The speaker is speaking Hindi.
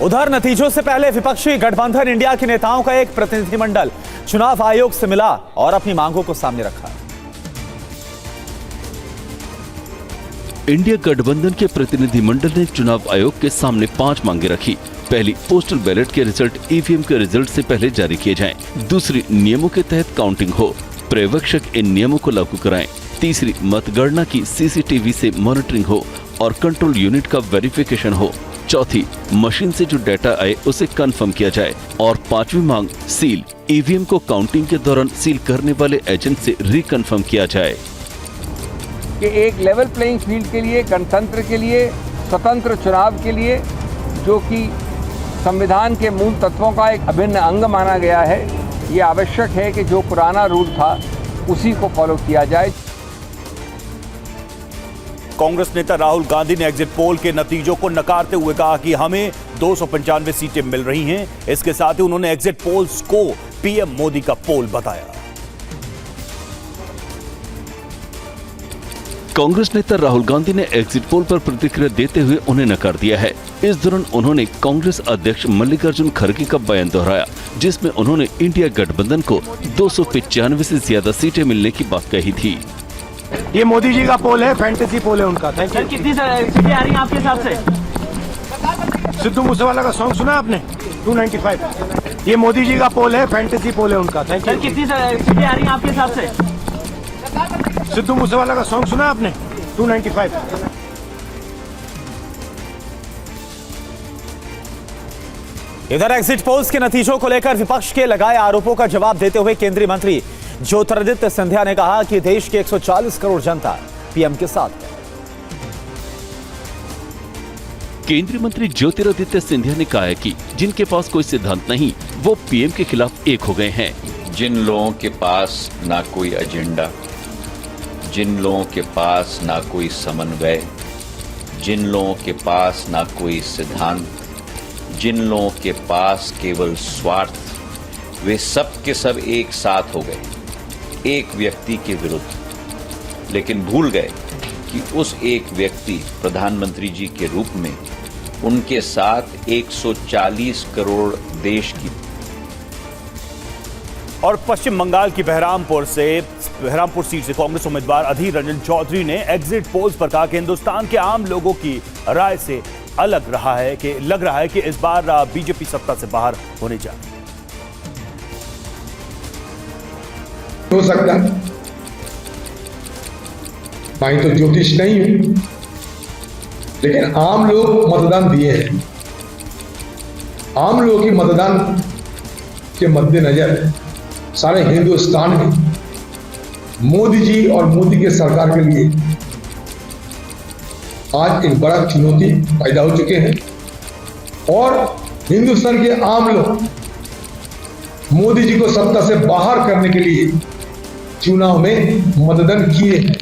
उधर नतीजों से पहले विपक्षी गठबंधन इंडिया के नेताओं का एक प्रतिनिधिमंडल चुनाव आयोग से मिला और अपनी मांगों को सामने रखा। इंडिया गठबंधन के प्रतिनिधिमंडल ने चुनाव आयोग के सामने 5 मांगे रखी। पहली, पोस्टल बैलेट के रिजल्ट ईवीएम के रिजल्ट से पहले जारी किए जाएं। दूसरी, नियमों के तहत काउंटिंग हो, पर्यवेक्षक इन नियमों को लागू कराएं। तीसरी, मतगणना की सीसीटीवी से मॉनिटरिंग हो और कंट्रोल यूनिट का वेरिफिकेशन हो। चौथी, मशीन से जो डाटा आए उसे कंफर्म किया जाए। और 5वीं मांग, सील, ईवीएम को काउंटिंग के दौरान सील करने वाले एजेंट से रिकन्फर्म किया जाए कि एक लेवल प्लेइंग फील्ड के लिए, गणतंत्र के लिए, स्वतंत्र चुनाव के लिए, जो कि संविधान के मूल तत्वों का एक अभिन्न अंग माना गया है, ये आवश्यक है कि जो पुराना रूल था उसी को फॉलो किया जाए। कांग्रेस नेता राहुल गांधी ने एग्जिट पोल के नतीजों को नकारते हुए कहा कि हमें 295 सीटें मिल रही हैं। इसके साथ ही उन्होंने एग्जिट पोल्स को पीएम मोदी का पोल बताया। कांग्रेस नेता राहुल गांधी ने एग्जिट पोल पर प्रतिक्रिया देते हुए उन्हें नकार दिया है। इस दौरान उन्होंने कांग्रेस अध्यक्ष मल्लिकार्जुन खड़गे का बयान दोहराया, जिसमें उन्होंने इंडिया गठबंधन को 295 से ज्यादा सीटें मिलने की बात कही थी। ये मोदी जी का पोल है, फैंटेसी पोल है उनका। Thank you. कितनी सीटें आ रही हैं आपके हिसाब से? सिद्धू मूसेवाला का सॉन्ग सुना आपने? 295। ये मोदी जी का पोल है, फैंटेसी पोल है उनका। Thank you. कितनी सीटें आ रही हैं आपके हिसाब से? सिद्धू मूसेवाला का सॉन्ग सुना आपने? 295। इधर एग्जिट पोल्स के नतीजों को लेकर विपक्ष के लगाए आरोपों का जवाब देते हुए केंद्रीय मंत्री ज्योतिरादित्य सिंधिया ने कहा कि देश की 140 करोड़ जनता पीएम के साथ है। केंद्रीय मंत्री ज्योतिरादित्य सिंधिया ने कहा है कि जिनके पास कोई सिद्धांत नहीं, वो पीएम के खिलाफ एक हो गए हैं। जिन लोगों के पास ना कोई एजेंडा, जिन लोगों के पास ना कोई समन्वय, जिन लोगों के पास ना कोई सिद्धांत, जिन लोगों के पास केवल स्वार्थ, वे सब के सब एक साथ हो गए एक व्यक्ति के विरुद्ध, लेकिन भूल गए कि उस एक व्यक्ति प्रधानमंत्री जी के रूप में उनके साथ 140 करोड़ देश की। और पश्चिम बंगाल की बहरामपुर सीट से कांग्रेस उम्मीदवार अधीर रंजन चौधरी ने एग्जिट पोल्स पर कहा कि हिंदुस्तान के आम लोगों की राय से अलग लग रहा है कि इस बार बीजेपी सत्ता से बाहर होने जा रही है। हो सकता है, मैं तो ज्योतिष नहीं हूं, लेकिन आम लोग मतदान दिए हैं। आम लोगों की मतदान के मद्देनजर सारे हिंदुस्तान में मोदी जी और मोदी के सरकार के लिए आज एक बड़ा चुनौती पैदा हो चुके हैं और हिंदुस्तान के आम लोग मोदी जी को सत्ता से बाहर करने के लिए चुनाव में मतदान किए हैं।